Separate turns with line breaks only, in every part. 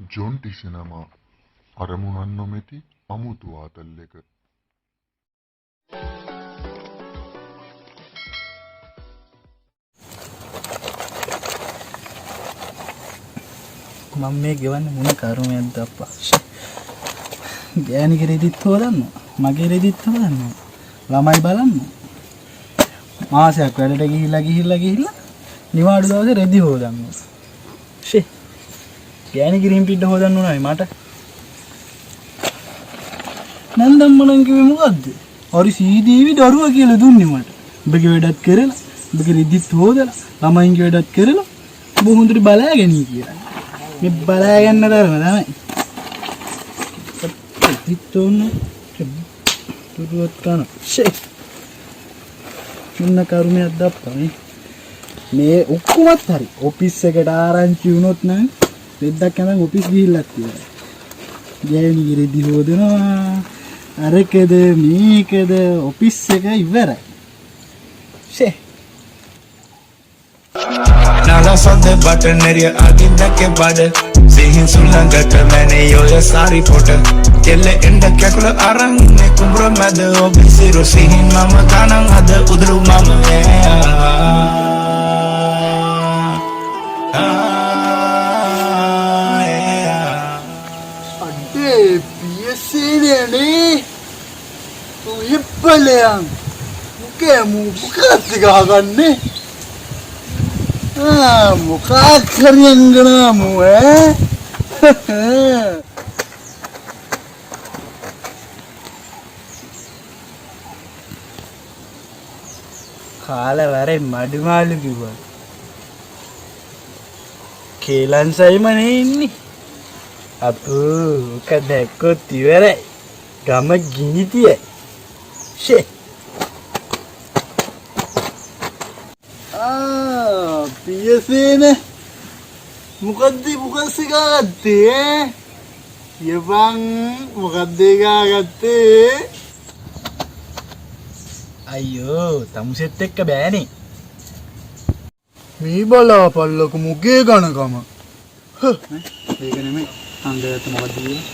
Jonty සිනමා අරමුණන් නොමැති අමුතු ආතල් එක.
මම මේ ගෙවන්නේ මොන කර්මයක්ද අප්පා. ගෑණිගේ රෙදිත් හොදන්නවා. මගේ රෙදිත් හොදන්නවා. ළමයි බලන්න. මාසයක් වැඩට ගිහිල්ලා නිවාඩු දවසේ රෙදි හොදන්නවා. ෂේ. ගෑණිගේ රින් පිට හොදන්න උනායි මට. නන්දම් මනන් කිව්වේ මොකද්ද? හරි සීදීවි දරුවා කියලා දුන්නේ මට. උඹගේ වැඩත් කරලා, උඹගේ රෙදිත් හොදලා, ළමයින්ගේ වැඩත් කරලා උඹ හොඳට බලාගෙන කියලා. මේ බලා ගන්න තරම තමයි. පිටුන තුරුවත් කන. ෂේ. මොන කර්මයක් දැප්පා මේ ඔක්කොමත් හරි. ඔෆිස් එකට ආරංචි වුණොත් නම් දෙද්දක් යනනම් ඔෆිස් ගිහිල්ලා තියෙනවා. ගෑණි රෙදි හොදනවා. අරකද මේකද ඔෆිස් එක ඉවරයි. ෂේ.
नाला सौदे बटन एरिया आगे नके बाड सिहिन सुलंगट मैंने यो ये सारी फोटो चले इंड कैकुल आरंग ने कुंब्र मद ओबिसिरो सिहिन माम कानंग अद उदरु माम
अड्डे पीएससी ने तू ये पलेंग मुके मुका सिगागन्ने मुखा करियंगना मुए खाला वारे मडमालु किवा केलन सही मने इन्नी अपू कदेको तिवरे गम गिनीतिये शे पियसेने मुकद्दी मुकसिगागत्ते यबंग मुकद्दिगागत्ते अय्यो तमुसेත් එක්ක බෑනේ මේ බලාපල්ලක මුගේ ගණකම ඒක නෙමෙයි හන්දගත්ත මොකද්ද කියලා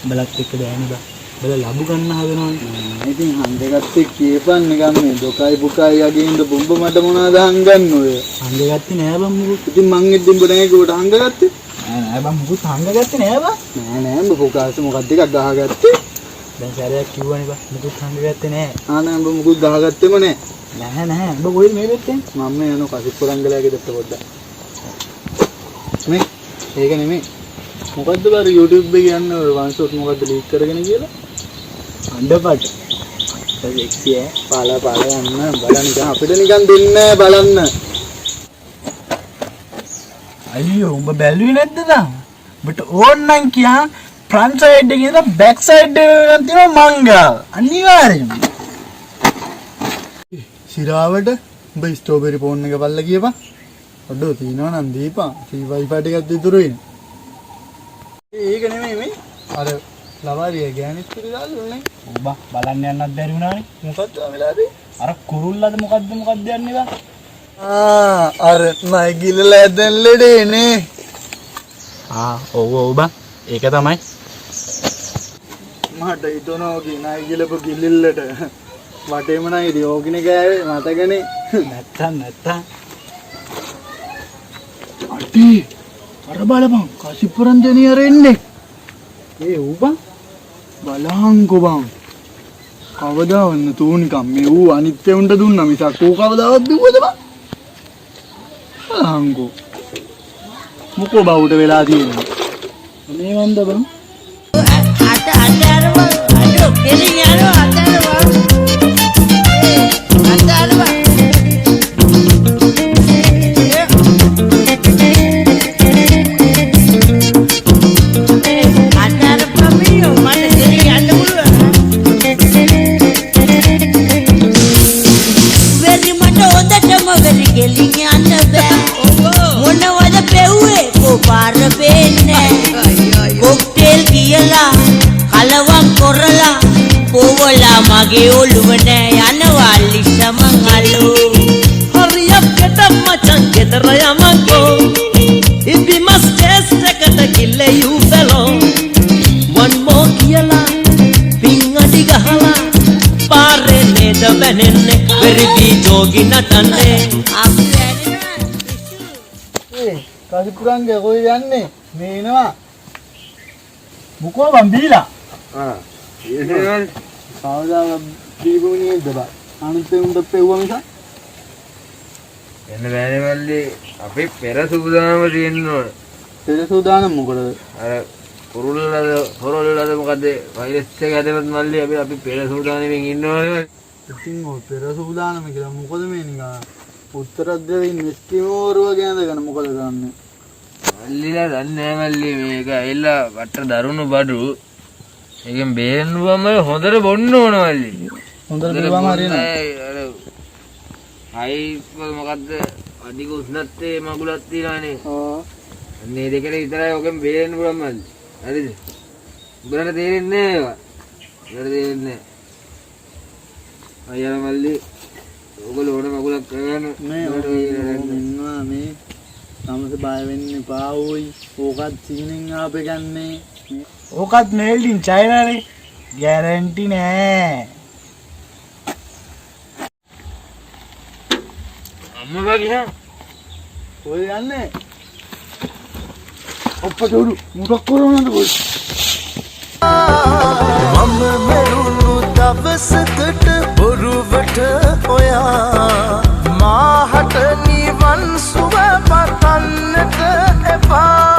බලත් එක්ක බෑනේ බා බල ලබු ගන්න හදනවනේ ඉතින් හන්දගත්තේ කියපන් නිකන් මේ දොකයි පුකයි යගේ ඉඳ බොම්බ මට මොනවද හංගන්න ඔය හංගගත්තේ නෑ බං මුකුත් ඉතින් මං ඉදින් බො නැහැ කිව්වට හංගගත්තේ නෑ බං මුකුත් හංගගත්තේ නෑ බං නෑ උඹ පුකාස මොකක්ද එකක් ගහගත්තේ දැන් සැරයක් කිව්වනේ බං මුකුත් හංගගත්තේ නෑ නෑ උඹ මුකුත් ගහගත්තේම නෑ නෑ උඹ කොහෙද මේ වෙත්තේ මම මේ යනවා කසිප්පුරංගලයාගේ දෙත්ත පොඩ්ඩක් මේ ඒක නෙමෙයි මොකද්ද බර YouTube එකේ යන්න වන්සොත් මොකද්ද ලීක් කරගෙන කියලා අඬපට සෙක්සි පාලා යන්න බලන්න නිකන් අපිට නිකන් දෙන්නේ බලන්න අයියෝ උඹ බැලුවේ නැද්ද තාම ඔබට ඕන්නම් කියා ෆ්‍රන්ට් සයිඩ් එකේ ඉඳලා බෑක් සයිඩ් එකෙන් තියෙනවා මංගල් අනිවාර්යෙන්ම සිරාවට උඹ ස්ට්‍රෝබෙරි ෆෝන් එක බලලා කියපන් ඔඩෝ තියනවා නම් දීපන් ෆ්‍රී වයිෆයි ටිකක් ඉතුරු වෙන ඒක නෙමෙයි මේ අර ලවාරිය ගෑනිත් පිළිගල්ලුනේ ඔබ බලන්න යන්නත් බැරි වුණානේ මොකද්ද වෙලාදී අර කුරුල්ලද මොකද්ද යන්නේ බා අර නයි ගිලලා ඇදන් ලෙඩේනේ ඔව් බා ඒක තමයි මට හිතනෝගේ නයි ගිලපු ගිලිල්ලට වටේම නයි යෝගිනේ ගෑවේ මතකනේ නැත්තම් අටි අර බලපන් කසිප්පුරන් දෙනිය අර එන්නේ ඒ ඌ බලහන්කෝ බං කවදා වන්න තූනිකම් මේ ඌ අනිත් එවුන්ට දුන්නා මිසක් ඌ කවදාවත් දුවද බං බලහන්කෝ මොකෝ බවුට වෙලා තියෙන්නේ මේ වන්ද බං අඩෝ කෙලින් යනවා
මගේ ඔළුව නෑ යනවා ලිස්සමංගලෝ හරියක් ගෙටම් මචං ගෙදර යමකෝ ඉබි මස් ටෙස්ට් එකට කිල්ල යූ පැනෙන්නේ වෙරිදී ජෝගි නටන්නේ අපි වැනෙනවා
ඒ කසිපුරන්ගේ කොයි යන්නේ මේ එනවා මුකෝ මන් බීලා
ඒකවල
කවදාවත් දීපු නේද බා අනිත් උන්ට පෙව්වා මිස
එන්න බෑනේ මල්ලි අපි පෙර සූදානම තියෙන්න ඕන.
පෙර සූදානම් මොකටද
අර පොරොල්ලද මොකද වෛරස් එක ඇදෙවත් මල්ලි අපි පෙර සූදානමින් ඉන්න ඕනේ.
ඉතින් ඔය පෙර සූදානම කියලා මොකද මේ නිකන් උත්තරක් දෙමින් මිස්කිමෝරුව ගැනදගෙන මොකද ගන්නෙ
මල්ලිලා දන්නේ නැහැ මල්ලි මේක ඇවිල්ලා වට දරුණු බඩු. ඒකෙන් බේරෙන්න බම හොඳට බොන්න ඕන මල්ලි.
හොඳට බිවම හරියනවා
හයි මොකද්ද අධික උෂ්ණත්වයේ මගුලක් තියෙනවානේ.
ඔව්
මේ දෙකට විතරයි ඔකෙන් බේරෙන්න පුළුවන් මල්ලි. හරිද? උඹලට තේරෙන්නේ නැහැ ඒවා. උඹලට තේරෙන්නේ නැහැ. අයියා මල්ලි ඔයගොල්ලෝ ඕන මගුලක් කරගන්න.
මේ ඉන්නවා මේ තමස බය වෙන්න එපා ඕයි. ඕකත් චීනෙන් ආපේ ගන්නේ. ඕකත් මේල්ඩ් ඉන් චයිනානේ. ගැරන්ටි නෑ.
අම්මා ගියා.
ඔය යන්නේ. ඔප්පා දොරු මුඩක් කරනවද බොල්.
මම මෙරුණු දවසකට බොරුවට ඔයා මාහට නිවන් සුව පතන්නට එපා.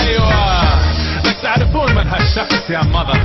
ايوه بس تعرفون من هالشخص يا مضر